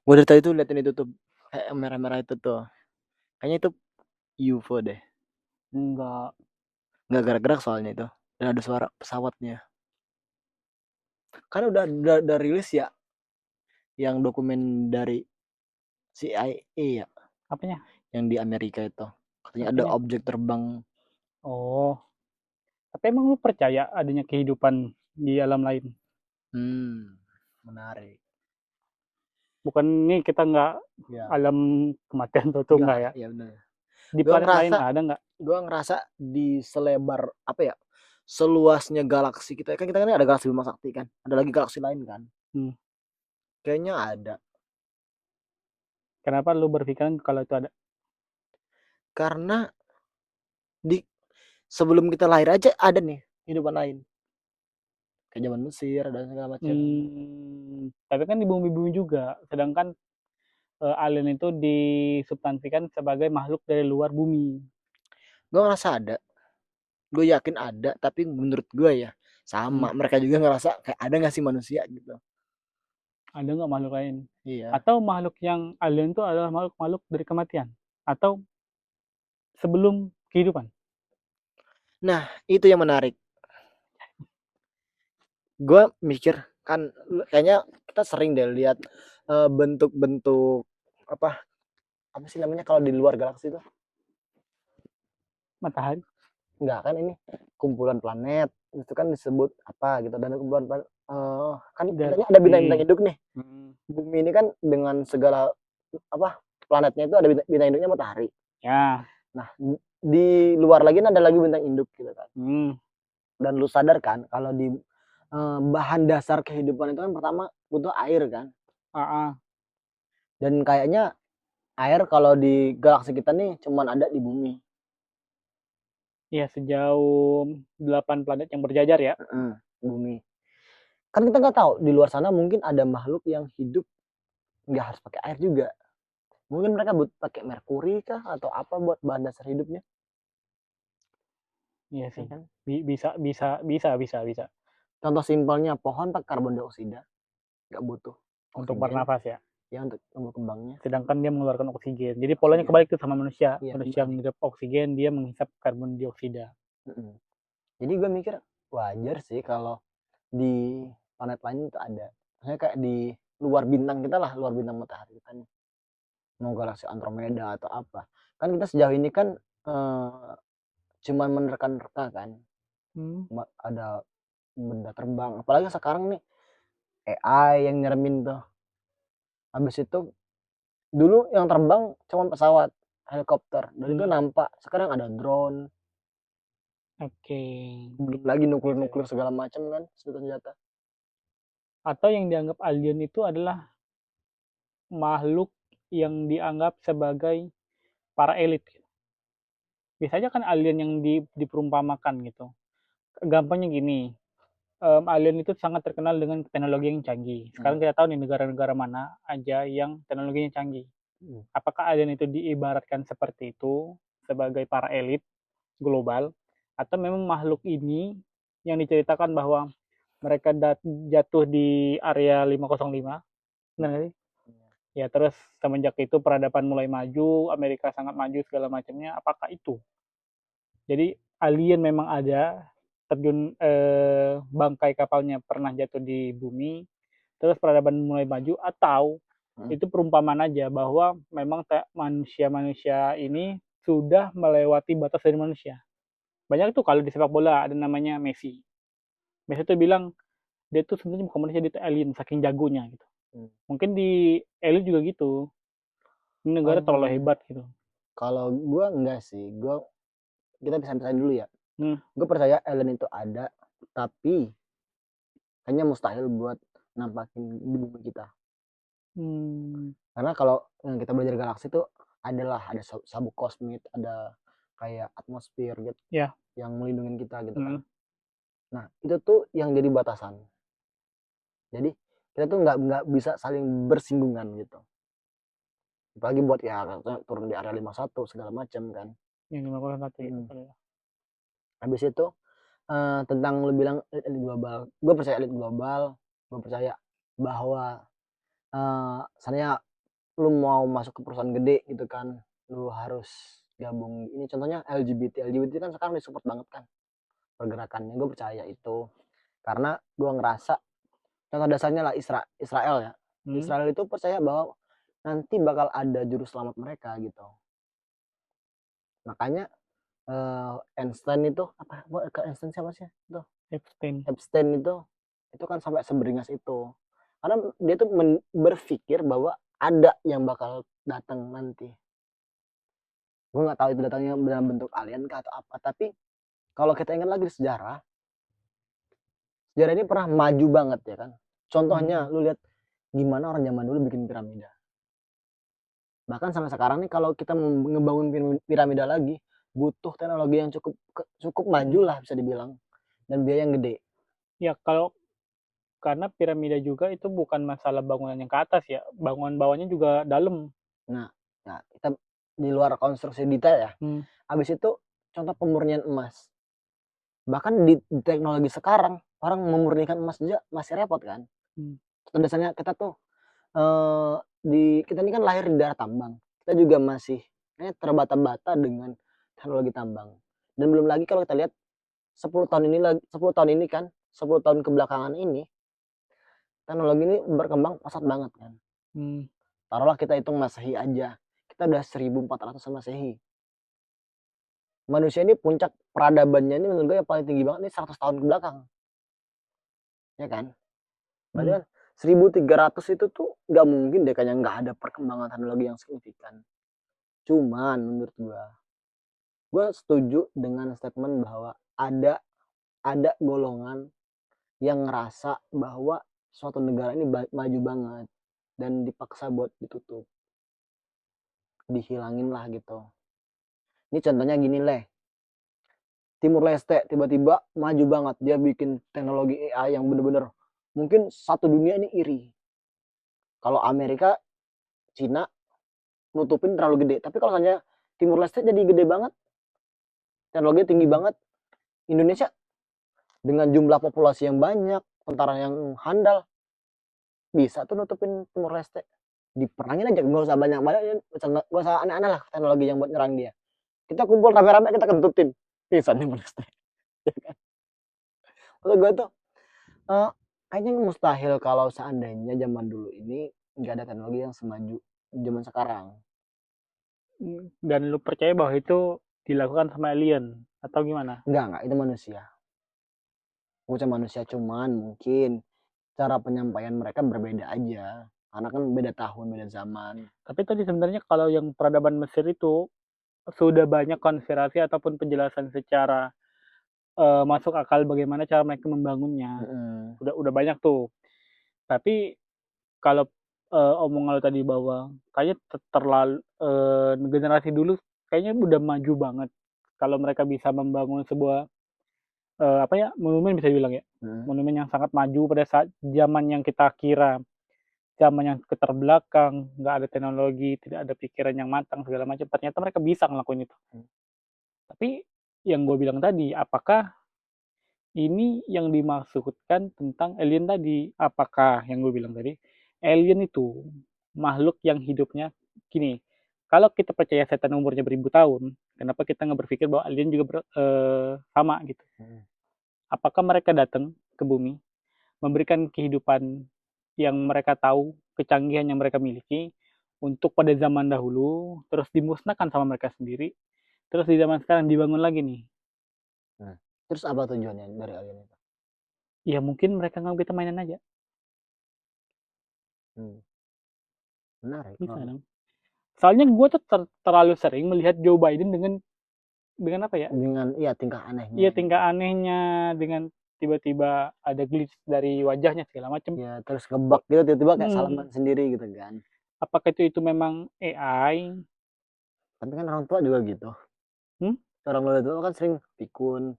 Gua dari tadi tuh liatin itu tuh, kayak yang merah-merah itu tuh. Kayaknya itu UFO deh. Enggak. Nggak gerak-gerak soalnya itu. Dan ada suara pesawatnya. Kan udah rilis ya yang dokumen dari CIA ya, Apanya? yang di Amerika itu. Katanya ada Apanya? objek terbang. Oh, tapi emang lu percaya adanya kehidupan di alam lain? Menarik. Bukan nih kita nggak Ya, alam kematian tuh enggak, nggak ya? ya benar. Di Gua planet lain ngerasa ada nggak? gua ngerasa di selebar apa ya? Seluasnya galaksi kita kan ada galaksi Bima Sakti kan. Ada lagi galaksi lain kan. Hmm. Kayaknya ada. Kenapa lu berpikiran kalau itu ada? Karena di sebelum kita lahir aja ada nih kehidupan lain. Kayak zaman Mesir dan segala macam. Tapi kan di bumi-bumi juga. Sedangkan alien itu disubstansikan sebagai makhluk dari luar bumi. Gue ngerasa ada, gue yakin ada, tapi menurut gue ya Hmm. sama. Mereka juga ngerasa kayak ada nggak sih manusia gitu. Ada nggak makhluk lain? Iya. Atau makhluk yang alien itu adalah makhluk-makhluk dari kematian? Atau sebelum kehidupan? Nah itu yang menarik. Gue mikir kan kayaknya kita sering deh lihat bentuk-bentuk apa apa sih namanya kalau di luar galaksi itu. Matahari? Enggak kan ini kumpulan planet itu kan disebut apa gitu dan kumpulan planet, kan katanya ada bintang-bintang Galaksi. hidup nih. Hmm. Bumi ini kan dengan segala apa planetnya itu ada bintang induknya matahari. Ya. Nah, di luar lagi ada lagi bintang induk gitu kan. Hmm. Dan lu sadar kan kalau di bahan dasar kehidupan itu kan pertama butuh air kan. Ah, ah. Dan kayaknya air kalau di galaksi kita nih cuman ada di bumi. Ya, sejauh 8 planet yang berjajar ya. Bumi. Kan kita nggak tahu di luar sana mungkin ada makhluk yang hidup nggak harus pakai air juga. Mungkin mereka butuh pakai merkuri kah atau apa buat bahan dasar hidupnya, Iya ya sih. kan? Bisa, bisa, bisa, bisa, bisa. Contoh simpelnya pohon pakai karbon dioksida, nggak butuh Untuk oksigen bernafas ya. ya untuk tumbuh kembangnya. Sedangkan dia mengeluarkan oksigen. Jadi polanya Oksigen, kebalik tuh sama manusia. iya Manusia kebalik. menghirup oksigen, dia menghisap karbon dioksida. Jadi gue mikir wajar sih kalau di planet lain itu ada. Maksudnya kayak di luar bintang kita lah, luar bintang matahari kita nih. Mau galaksi Andromeda atau apa. Kan kita sejauh ini kan cuman menerka-nerka kan. Hmm. Ada benda terbang. Apalagi sekarang nih AI yang nyeremin tuh. Habis itu dulu yang terbang cuma pesawat, helikopter. Dan itu Hmm. nampak. Sekarang ada drone. Oke. Belum lagi Bisa, nuklir-nuklir ya. segala macam kan senjata. Atau yang dianggap alien itu adalah makhluk yang dianggap sebagai para elit. Biasanya kan alien yang diperumpamakan gitu. Gampangnya gini, alien itu sangat terkenal dengan teknologi yang canggih. Hmm. Sekarang kita tahu nih negara-negara mana aja yang teknologinya canggih. Hmm. Apakah alien itu diibaratkan seperti itu sebagai para elit global atau memang makhluk ini yang diceritakan bahwa mereka jatuh di area 505, benar nggak sih? Ya terus semenjak itu peradaban mulai maju, Amerika sangat maju segala macamnya. Apakah itu? Jadi alien memang ada, terjun bangkai kapalnya pernah jatuh di bumi, terus peradaban mulai maju, atau Hmm. itu perumpamaan aja bahwa memang manusia-manusia ini sudah melewati batas dari manusia. Banyak tuh kalau di sepak bola ada namanya Messi. Messi tuh bilang dia tuh sebenarnya bukan manusia, dia tuh alien saking jagonya gitu. Hmm. Mungkin di elit juga gitu. Ini negara terlalu hebat gitu. Kalau gue enggak sih, kita bisa dulu ya. Hmm. Gue percaya alien itu ada, tapi hanya mustahil buat nampakin di bumi kita. Hmm. Karena kalau yang kita belajar galaksi itu ada sabuk kosmik, ada kayak atmosfer gitu Ya. yang melindungi kita gitu kan. Hmm. Nah itu tuh yang jadi batasan. Jadi kita tuh nggak bisa saling bersinggungan gitu. Apalagi buat ya turun di area 51 segala macam kan. Yang 501 ya. Hmm. Habis itu tentang lu bilang elit global, gue percaya elit global, gue percaya bahwa sebenarnya lu mau masuk ke perusahaan gede gitu kan, lu harus gabung ini, contohnya LGBT kan sekarang disupport banget kan pergerakannya, gue percaya itu. Karena gue ngerasa contoh dasarnya lah Israel ya. Israel itu percaya bahwa nanti bakal ada juru selamat mereka gitu. Makanya Einstein itu apa? Einstein siapa sih? Itu Epstein itu kan sampai seberingas itu. Karena dia tuh berpikir bahwa ada yang bakal datang nanti. Gue nggak tahu itu datangnya dalam bentuk alien kah atau apa. Tapi kalau kita ingat lagi sejarah ini pernah maju banget ya kan. Contohnya lu lihat gimana orang zaman dulu bikin piramida. Bahkan sampai sekarang nih kalau kita mau ngebangun piramida lagi butuh teknologi yang cukup maju lah bisa dibilang, dan biaya yang gede. Ya karena piramida juga itu bukan masalah bangunan yang ke atas ya, bangunan bawahnya juga dalam. Nah, kita di luar konstruksi detail ya. Habis itu contoh pemurnian emas. Bahkan di teknologi sekarang orang memurnikan emas juga masih repot kan. Biasanya kita tuh kita ini kan lahir di daerah tambang. Kita juga masih terbata-bata dengan teknologi tambang. Dan belum lagi kalau kita lihat 10 tahun kebelakangan ini teknologi ini berkembang pesat banget kan. Taruhlah kita hitung Masehi aja. Kita udah 1400 Masehi. Manusia ini puncak peradabannya ini menurut gue yang paling tinggi banget nih 100 tahun ke belakang. Ya kan? Berarti kan 1300 itu tuh nggak mungkin deh kayaknya nggak ada perkembangan teknologi yang signifikan. Cuman menurut gue setuju dengan statement bahwa ada golongan yang ngerasa bahwa suatu negara ini maju banget dan dipaksa buat ditutup, dihilangin lah gitu. Ini contohnya gini leh, Timur Leste tiba-tiba maju banget, dia bikin teknologi AI yang bener-bener mungkin satu dunia ini iri. Kalau Amerika, Cina nutupin terlalu gede, tapi kalau misalnya Timur Leste jadi gede banget, teknologi tinggi banget, Indonesia dengan jumlah populasi yang banyak, tentara yang handal, bisa tuh nutupin Timur Leste. Diperangin aja, gak usah banyak-banyak, gak usah aneh-aneh lah teknologi yang buat nyerang dia. Kita kumpul rame-rame, kita kentutin, bisa Timur Leste. Menurut gue tuh kayaknya mustahil kalau seandainya zaman dulu ini nggak ada teknologi yang semaju zaman sekarang. Dan lu percaya bahwa itu dilakukan sama alien atau gimana? Enggak, itu manusia. Bukan manusia, cuman mungkin cara penyampaian mereka berbeda aja. Karena kan beda tahun, beda zaman. Tapi tadi sebenarnya kalau yang peradaban Mesir itu sudah banyak konspirasi ataupun penjelasan secara masuk akal bagaimana cara mereka membangunnya. Udah banyak tuh. Tapi kalau omongan lo tadi bahwa kayaknya terlalu generasi dulu kayaknya udah maju banget kalau mereka bisa membangun sebuah monumen bisa dibilang ya, monumen yang sangat maju pada saat zaman yang kita kira zaman yang keterbelakang, nggak ada teknologi, tidak ada pikiran yang matang segala macam, ternyata mereka bisa ngelakuin itu. Tapi yang gue bilang tadi, apakah ini yang dimaksudkan tentang alien tadi? Apakah yang gue bilang tadi, alien itu makhluk yang hidupnya gini, kalau kita percaya setan umurnya beribu tahun, kenapa kita nggak berpikir bahwa alien juga sama gitu? Apakah mereka datang ke bumi, memberikan kehidupan yang mereka tahu, kecanggihan yang mereka miliki, untuk pada zaman dahulu, terus dimusnahkan sama mereka sendiri, terus di zaman sekarang dibangun lagi nih. Terus apa tujuannya dari alien itu? Ya mungkin mereka nganggap kita mainan aja. Menarik. Bisa dong. Soalnya gue tuh terlalu sering melihat Joe Biden dengan apa ya? Dengan tingkah anehnya. Iya tingkah anehnya, dengan tiba-tiba ada glitch dari wajahnya segala macam. Ya terus ngebug gitu tiba-tiba kayak salaman sendiri gitu kan. Apakah itu memang AI? Tapi kan orang tua juga gitu. Orang tua kan sering pikun.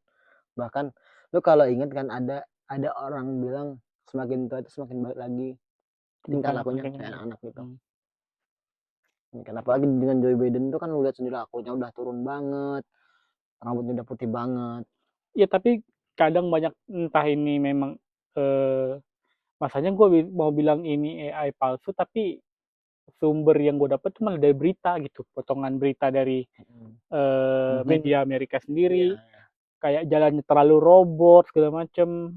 Bahkan lu kalau inget kan ada orang bilang semakin tua itu semakin baik lagi tingkah lakunya kayak anak-anak gitu. Kenapa lagi dengan Joe Biden itu kan lu lihat sendiri lakunya udah turun banget, rambutnya udah putih banget. Ya tapi kadang banyak entah ini memang masanya gue mau bilang ini AI palsu, tapi sumber yang gue dapet tuh malah dari berita gitu, potongan berita dari Mungkin media Amerika iya, sendiri, kayak jalannya terlalu robot segala macem.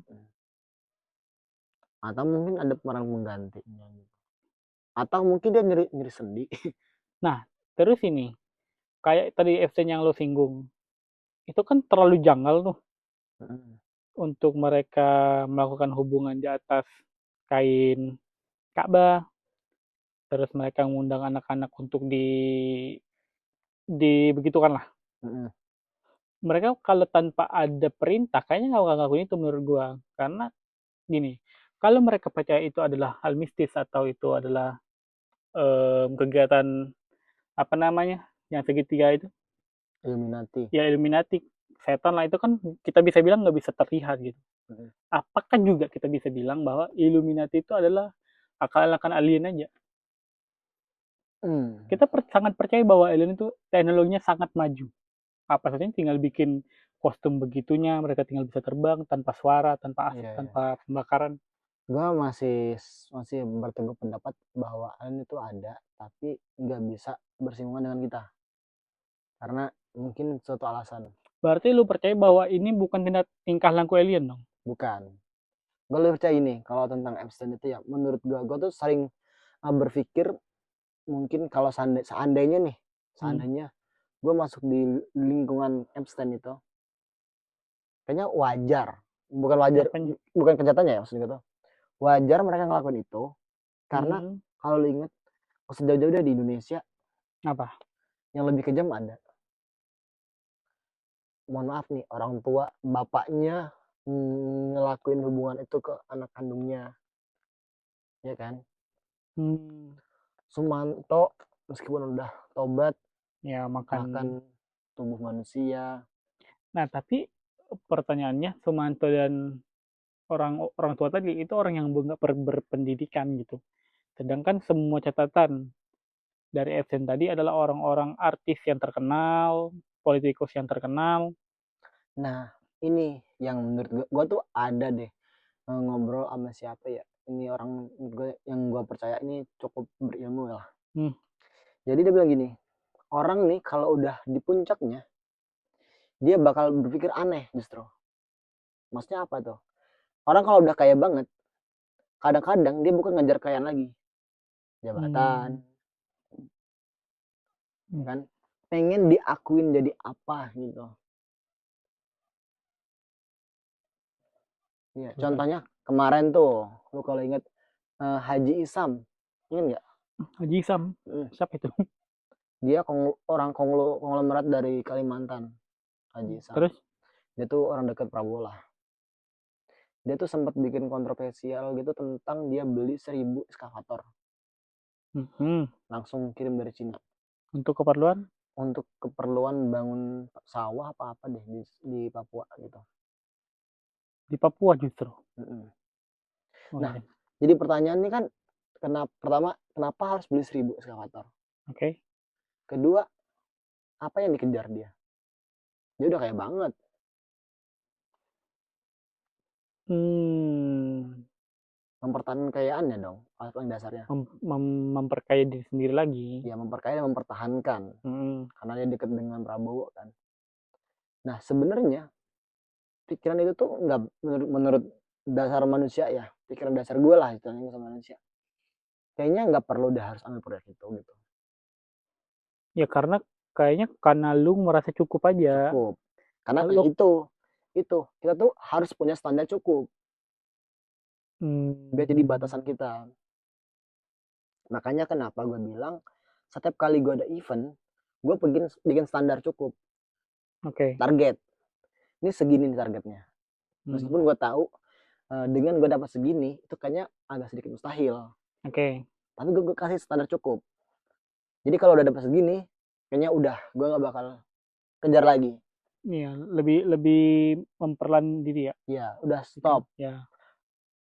atau mungkin ada pemeran penggantinya gitu. Atau mungkin dia nyeri nyeri sendi. Nah, terus ini, kayak tadi FC yang lo singgung, itu kan terlalu janggal tuh untuk mereka melakukan hubungan di atas kain Ka'bah, terus mereka mengundang anak-anak untuk begitukan lah. Mereka kalau tanpa ada perintah kayaknya nggak ngelakuin itu menurut gua, karena gini, kalau mereka percaya itu adalah hal mistis atau itu adalah kegiatan apa namanya yang segitiga itu, Illuminati. ya Illuminati, setan lah, itu kan kita bisa bilang nggak bisa terlihat gitu. Apakah juga kita bisa bilang bahwa Illuminati itu adalah akal-akalan alien aja? Kita sangat percaya bahwa alien itu teknologinya sangat maju. Apa saja tinggal bikin kostum begitunya, mereka tinggal bisa terbang tanpa suara, tanpa asap, tanpa pembakaran. Gua masih masih berteguh pendapat bahwa alien itu ada, tapi nggak bisa bersinggungan dengan kita. Karena mungkin suatu alasan. Berarti lu percaya bahwa ini bukan tingkah laku alien dong? Bukan. Gue lebih percaya ini, kalau tentang Epstein itu ya, menurut gue tuh sering berpikir mungkin kalau seandainya nih, seandainya gue masuk di lingkungan Epstein itu, kayaknya wajar, bukan wajar, Apanya? bukan kenyataannya ya maksud gue tuh, wajar mereka ngelakuin itu, karena kalau lu inget, sejauh-jauh di Indonesia, Apa? yang lebih kejam ada. Mohon maaf nih, orang tua, bapaknya ngelakuin hubungan itu ke anak kandungnya, ya kan? Sumanto meskipun udah tobat, Ya makan tubuh manusia. Nah, tapi pertanyaannya, Sumanto dan orang tua tadi itu orang yang nggak berpendidikan gitu. Sedangkan semua catatan dari Epstein tadi adalah orang-orang artis yang terkenal, politikus yang terkenal. Nah, ini yang menurut gue tuh ada deh ngobrol sama siapa ya. Ini orang yang gue percaya ini cukup berilmu lah. Jadi dia bilang gini, orang nih kalau udah di puncaknya, dia bakal berpikir aneh justru. Maksudnya apa tuh? Orang kalau udah kaya banget, kadang-kadang dia bukan ngejar kekayaan lagi. Jabatan, kan? Pengen diakuin jadi apa gitu. Ya, contohnya kemarin tuh, lu kalau inget Haji Isam, inget nggak? Haji Isam, siapa itu? Dia orang konglomerat dari Kalimantan, Haji Isam. Terus? Dia tuh orang dekat Prabowo lah. Dia tuh sempat bikin kontroversial gitu tentang dia beli 1000 eskavator. Langsung kirim dari Cina. Untuk keperluan? Untuk keperluan bangun sawah apa-apa deh di Papua gitu. Di Papua justru. Nah, jadi pertanyaannya kan, pertama, kenapa harus beli 1000 eskavator? Oke. Kedua, apa yang dikejar dia? Dia udah kaya banget. Mempertahankan kekayaannya dong, paling dasarnya. Memperkaya diri sendiri lagi. Ya, memperkaya dan mempertahankan. Karena dia dekat dengan Prabowo kan. Nah, sebenarnya pikiran itu tuh nggak, menurut dasar manusia ya, pikiran dasar gue lah istilahnya sama manusia. Kayaknya nggak perlu udah harus ambil proyek itu gitu. Ya karena lu merasa cukup aja. Cukup. Karena itu kita tuh harus punya standar cukup. Biar jadi batasan kita. Makanya kenapa gue bilang setiap kali gue ada event, gue bikin standar cukup. Target. Ini segini nih targetnya. Meskipun gue tahu dengan gue dapat segini itu kayaknya agak sedikit mustahil. Tapi gue kasih standar cukup. Jadi kalau udah dapat segini, kayaknya udah gue nggak bakal kejar lagi. Iya, lebih memperlahan diri ya. Iya, udah stop. Ya.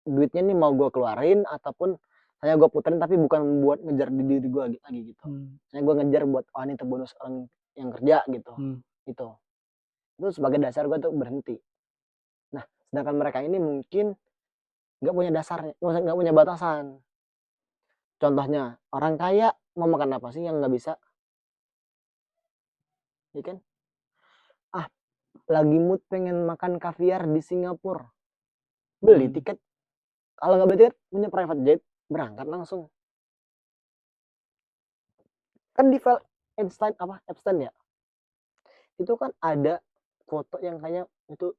Duitnya nih mau gue keluarin ataupun saya gue puterin tapi bukan buat ngejar di diri gue lagi gitu. Saya gue ngejar buat ini tuh bonus orang yang kerja gitu. Itu sebagai dasar gue tuh berhenti. Nah, sedangkan mereka ini mungkin nggak punya dasarnya, nggak punya batasan. Contohnya orang kaya mau makan apa sih yang nggak bisa? Ya kan? Ah, lagi mood pengen makan kaviar di Singapura, beli tiket. Kalau nggak beli tiket, punya private jet, berangkat langsung. Kan di file Epstein ya, itu kan ada foto yang kayak itu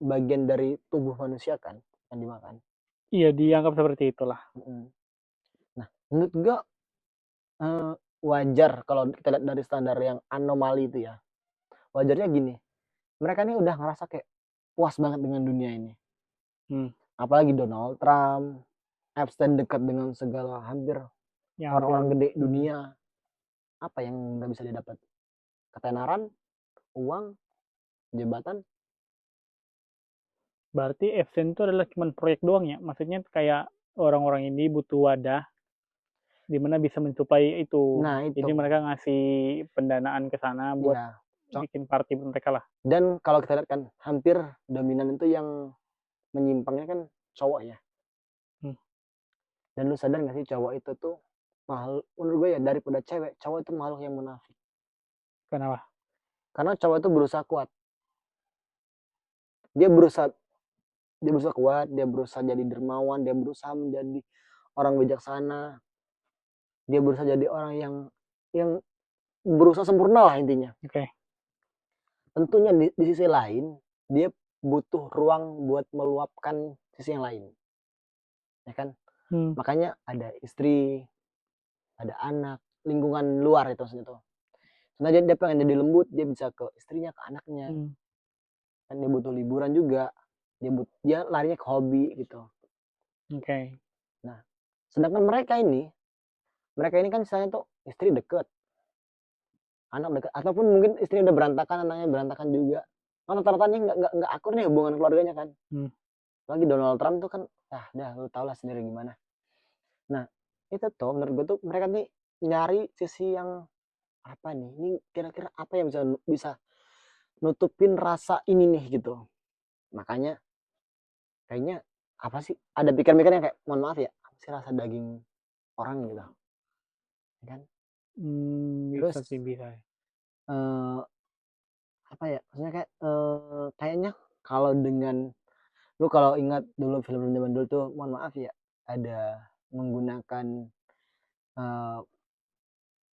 bagian dari tubuh manusia kan yang dimakan. Iya, dianggap seperti itulah. Nah, menurut gua wajar kalau kita lihat dari standar yang anomali itu ya. Wajarnya gini, mereka ini udah ngerasa kayak puas banget dengan dunia ini. Apalagi Donald Trump, Epstein dekat dengan segala hampir orang-orang gede dunia. Apa yang nggak bisa didapat? Ketenaran, uang, jabatan. Berarti Epstein itu adalah cuma proyek doang ya? Maksudnya kayak orang-orang ini butuh wadah di mana bisa mensuplai itu. Nah, itu. Jadi mereka ngasih pendanaan ke sana buat Ya. bikin party mereka lah. Dan kalau kita lihat kan hampir dominan itu yang menyimpangnya kan cowok ya. Dan lu sadar gak sih cowok itu tuh makhluk, menurut gue ya daripada cewek, cowok itu makhluk yang munafik. Kenapa? Karena cowok itu berusaha kuat. Dia berusaha kuat, dia berusaha jadi dermawan, dia berusaha menjadi orang bijaksana. Dia berusaha jadi orang yang berusaha sempurna lah intinya. Oke. Tentunya di sisi lain, dia butuh ruang buat meluapkan sisi yang lain. Ya kan? Makanya ada istri, ada anak, lingkungan luar itu maksudnya tuh. Karena dia pengen jadi lembut, dia bisa ke istrinya, ke anaknya. Kan dia butuh liburan juga. Dia larinya ke hobi gitu. Oke. Nah, sedangkan mereka ini kan misalnya tuh istri deket, anak deket, ataupun mungkin istri udah berantakan, anaknya berantakan juga. Kan rata-rata nggak akur nih hubungan keluarganya kan. Lagi Donald Trump tuh kan, dah lu tau lah sendiri gimana. Nah, itu tuh menurut gue tuh mereka nih nyari sisi yang apa nih? Ini kira-kira apa yang bisa nutupin rasa ini nih gitu. Makanya kayaknya apa sih? Ada pikiran-pikiran yang kayak mohon maaf ya, apa sih rasa daging orang gitu. Kan? Bisa sih, bisa. Apa ya? Maksudnya kayak kayaknya kalau dengan lu kalau ingat dulu film zaman dulu tuh mohon maaf ya, ada menggunakan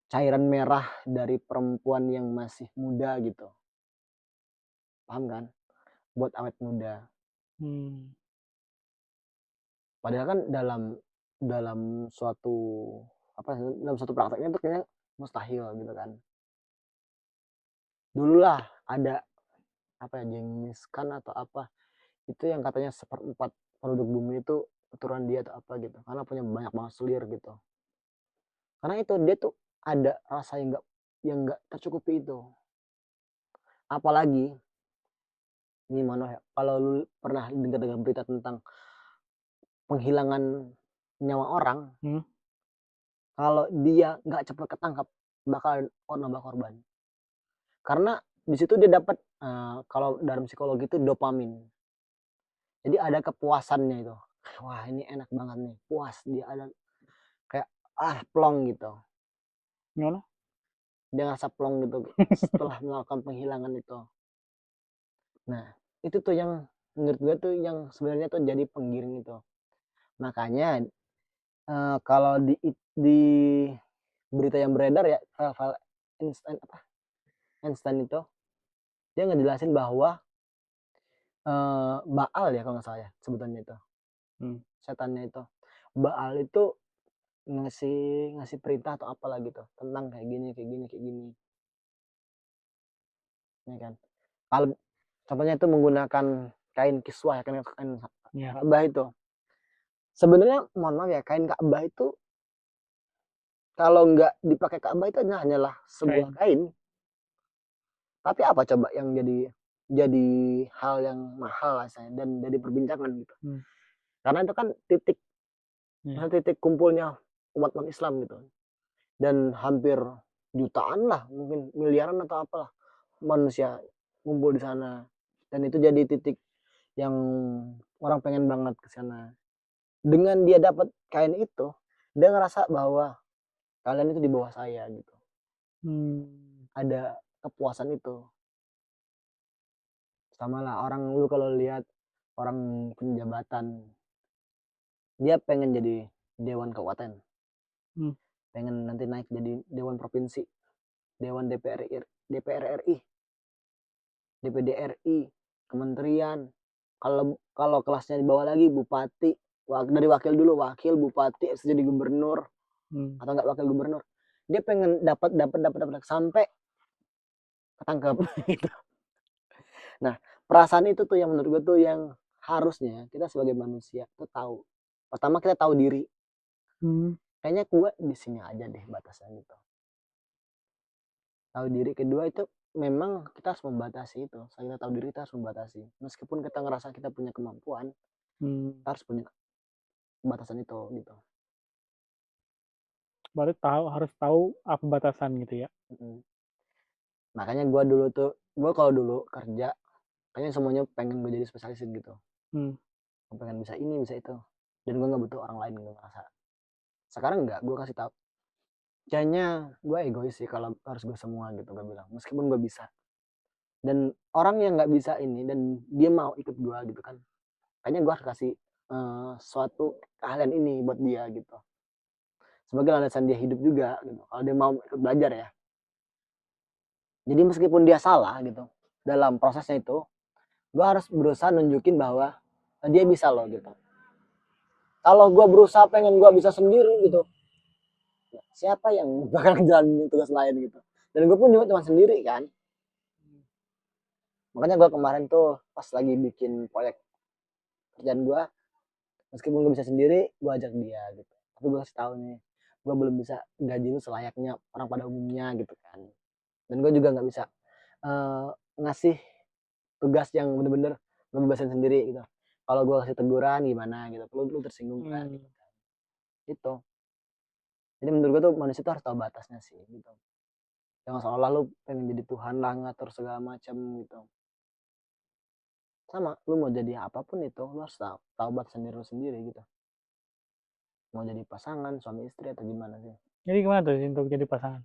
cairan merah dari perempuan yang masih muda gitu. Paham kan? Buat awet muda. Padahal kan dalam suatu dalam suatu prakteknya itu kayaknya mustahil gitu kan. Dululah ada apa ya, Genghis Khan atau apa itu yang katanya 1/4 penduduk bumi itu keturunan dia atau apa gitu, karena punya banyak banget selir gitu. Karena itu dia tuh ada rasa yang nggak tercukupi itu. Apalagi ini mana ya, kalau lu pernah dengar berita tentang penghilangan nyawa orang, kalau dia nggak cepat ketangkap bakal nambah korban. Karena di situ dia dapat kalau dalam psikologi itu dopamin. Jadi ada kepuasannya itu. Wah, ini enak banget nih, puas, dia ada kayak plong gitu. Gimana? Dia ngerasa plong gitu setelah melakukan penghilangan itu. Nah, itu tuh yang menurut gue tuh yang sebenarnya tuh jadi penggiring itu. Makanya kalau di berita yang beredar ya, file Einstein itu dia ngejelasin bahwa Baal ya kalau nggak salah ya sebutannya itu. Setannya itu. Baal itu ngasih perintah atau apalah gitu tentang kayak gini. Ya kan. Kalau contohnya itu menggunakan kain kiswah ya, kain Ka'bah itu. Sebenarnya mohon maaf ya, kain Ka'bah itu kalau nggak dipakai Ka'bah itu hanyalah sebuah kain. Tapi apa coba yang jadi hal yang mahal lah saya dan jadi perbincangan gitu. Karena itu kan titik kumpulnya umat Islam gitu. Dan hampir jutaan lah, mungkin miliaran atau apalah manusia kumpul di sana. Dan itu jadi titik yang orang pengen banget ke sana. Dengan dia dapat kain itu, Dia ngerasa bahwa kalian itu di bawah saya gitu. Ada kepuasan itu. Sama lah orang lu kalau lihat orang punya jabatan, dia pengen jadi dewan kabupaten, pengen nanti naik jadi dewan provinsi, dewan DPR RI, DPD RI, kementerian. Kalau kelasnya di bawah lagi bupati, dari wakil dulu, wakil, bupati, jadi gubernur, atau enggak wakil gubernur. Dia pengen dapat sampai ketangkep gitu. Nah, perasaan itu tuh yang menurut gue tuh yang harusnya kita sebagai manusia tuh tahu. Pertama kita tahu diri. Kayaknya gue di sini aja deh batasan gitu. Tahu diri. Kedua itu memang kita harus membatasi itu. Saat kita tahu diri kita harus membatasi. Meskipun kita ngerasa kita punya kemampuan, kita harus punya batasan itu gitu. Berarti harus tahu apa batasan gitu ya. Makanya gue kalau dulu kerja, kayaknya semuanya pengen gue jadi spesialis gitu. Gue pengen bisa ini, bisa itu. Dan gue nggak butuh orang lain gitu ngerasa. Sekarang enggak, gue kasih tahu. Kayaknya gue egois sih kalau harus gue semua gitu, gue bilang. Meskipun gue bisa. Dan orang yang nggak bisa ini dan dia mau ikut gue gitu kan, kayaknya gue harus kasih suatu keahlian ini buat dia gitu. Sebagai landasan dia hidup juga gitu. Kalau dia mau ikut belajar ya. Jadi meskipun dia salah gitu dalam prosesnya itu, gue harus berusaha nunjukin bahwa dia bisa loh gitu. Kalau gue berusaha pengen gue bisa sendiri gitu, siapa yang bakal ngejalanin tugas lain gitu. Dan gue pun juga cuma sendiri kan. Makanya gue kemarin tuh pas lagi bikin proyek kerjaan gue, meskipun gue bisa sendiri, gue ajak dia gitu. Tapi gue kasih tahu nih, gue belum bisa gaji lu selayaknya orang pada umumnya gitu kan. Dan gue juga nggak bisa ngasih tugas yang bener-bener ngebebasin sendiri gitu. Kalau gue kasih teguran gimana gitu, lu tersinggung kan gitu kan. Itu. Jadi menurut gue tuh manusia tuh harus tahu batasnya sih gitu. Jangan seolah lu pengen jadi Tuhan lah, ngatur segala macam gitu. Sama, lu mau jadi apapun itu, lu harus tahu batasan diri lu sendiri gitu. Mau jadi pasangan, suami istri atau gimana sih. Jadi gimana tuh untuk jadi pasangan?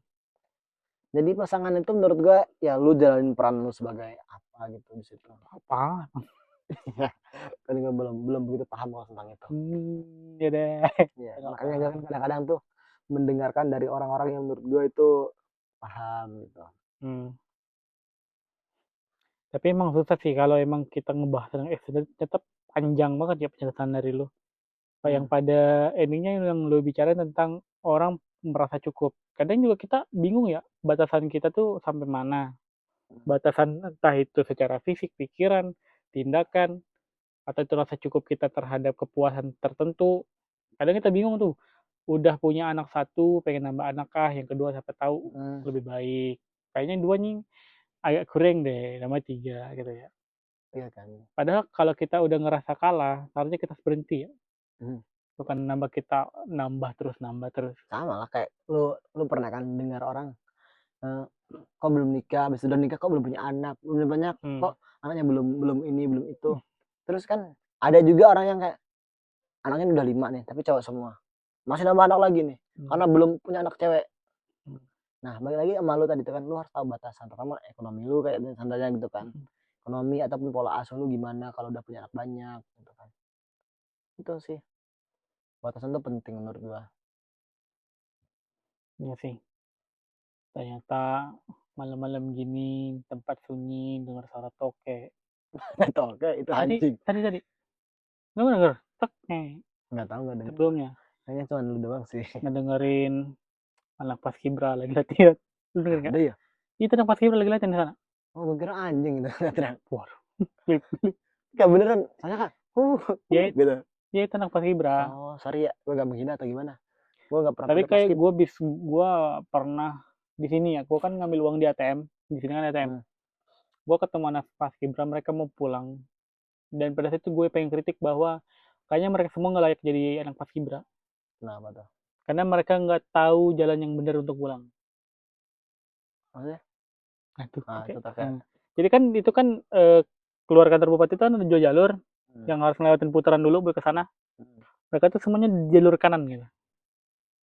Jadi pasangan itu menurut gue ya lu jalanin peran lu sebagai apa gitu di situ. Apa? Kan gue belum begitu paham kalau tentang itu. Ya deh. Ya, makanya gue kan kadang-kadang tuh mendengarkan dari orang-orang yang menurut gue itu paham gitu. Tapi emang susah sih kalau emang kita ngebahas tentang itu tetap panjang banget ya penjelasan dari lu. Yang pada endingnya yang lu bicara tentang orang merasa cukup. Kadang juga kita bingung ya batasan kita tuh sampai mana. Batasan entah itu secara fisik, pikiran, tindakan, atau itu rasa cukup kita terhadap kepuasan tertentu. Kadang kita bingung tuh. Udah punya anak satu, pengen nambah anak kah? Yang kedua siapa tahu lebih baik. Kayaknya dua nih agak kurang deh, nama 3 gitu ya. Iya kan. Padahal kalau kita udah ngerasa kalah, seharusnya kita berhenti ya. Bukan nambah terus. Sama lah kayak lu pernah kan dengar orang kok belum nikah, habis udah nikah kok belum punya anak, belum banyak, kok anaknya belum ini belum itu. Terus kan ada juga orang yang kayak anaknya udah 5 nih, tapi cowok semua. Masih nambah anak lagi nih, karena belum punya anak cewek. Nah, balik lagi sama lu tadi tuh kan, lu harus tahu batasan. Pertama ekonomi lu kayak standarnya gitu kan. Ekonomi ataupun pola asuh lu gimana kalau udah punya anak banyak gitu kan. Itu sih. Batasan tuh penting menurut gua. Iya sih. Ternyata malam-malam gini tempat sunyi dengar suara toke. Toke itu anjing. Tadi. Lu denger? Tek. Enggak tahu enggak denger. Sebelumnya. Kayaknya cuma lu doang sih. Ngedengerin anak paskibra lagi latihan. Lu denger enggak? Ada ya? Itu anak paskibra lagi latihan di sana. Oh, gua kira anjing gitu. Waduh. Enggak beneran. Soalnya kan gitu. Ya itu anak paskibra. Oh, sorry ya. Gua enggak menghina atau gimana. Gua enggak pernah. Tapi kayak gua pernah di sini ya. Gua kan ngambil uang di ATM. Di sini kan ATM. Gua ketemu anak paskibra, mereka mau pulang. Dan pada saat itu gue pengen kritik bahwa kayaknya mereka semua nggak layak jadi anak paskibra. Kenapa tuh? Karena mereka nggak tahu jalan yang benar untuk pulang. Maksudnya? Jadi kan itu kan keluar kantor bupati itu kan ada 2 jalur yang harus ngelewatin putaran dulu buat ke sana. Mereka tuh semuanya di jalur kanan gitu.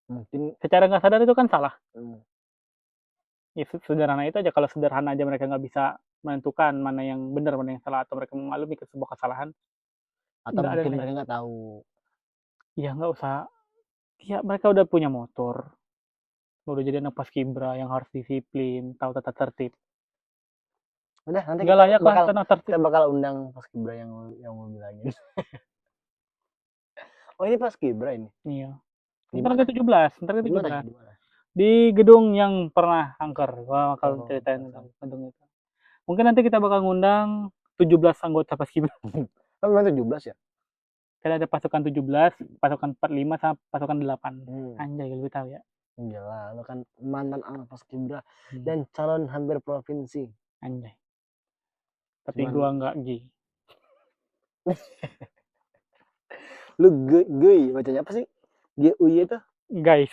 Mungkin Secara nggak sadar itu kan salah. mmm, Ya sederhana itu aja, kalau sederhana aja mereka nggak bisa menentukan mana yang benar, mana yang salah, atau mereka memaklumi ke sebuah kesalahan, atau nggak ada mungkin nilai. mereka nggak tahu. Ya nggak usah, ya mereka udah punya motor, udah jadi anak paskibra yang harus disiplin, tahu tata tertib. Udah nanti Nggak layak lah tanah tertib. kita bakal undang Paskibra yang mau bilangin. Oh ini Paskibra ini? Iya. Di Bentar mana? lagi 17, bentar lagi Di mana 17. di mana? Di gedung yang pernah angker, gua bakal Oh, ceritain keren. tentang gedung itu. Mungkin nanti kita bakal ngundang 17 anggota paskibra. Oh memang 17 ya? Kan ada pasukan 17, pasukan 45, sama pasukan 8. Hmm, Anjay, lebih tahu ya. iyalah lu kan mantan anak Paskibra Hmm, dan calon hampir provinsi. anjay. Tapi Cuman gua nggak G. lu GUI bacanya apa sih? GUI itu? Guys.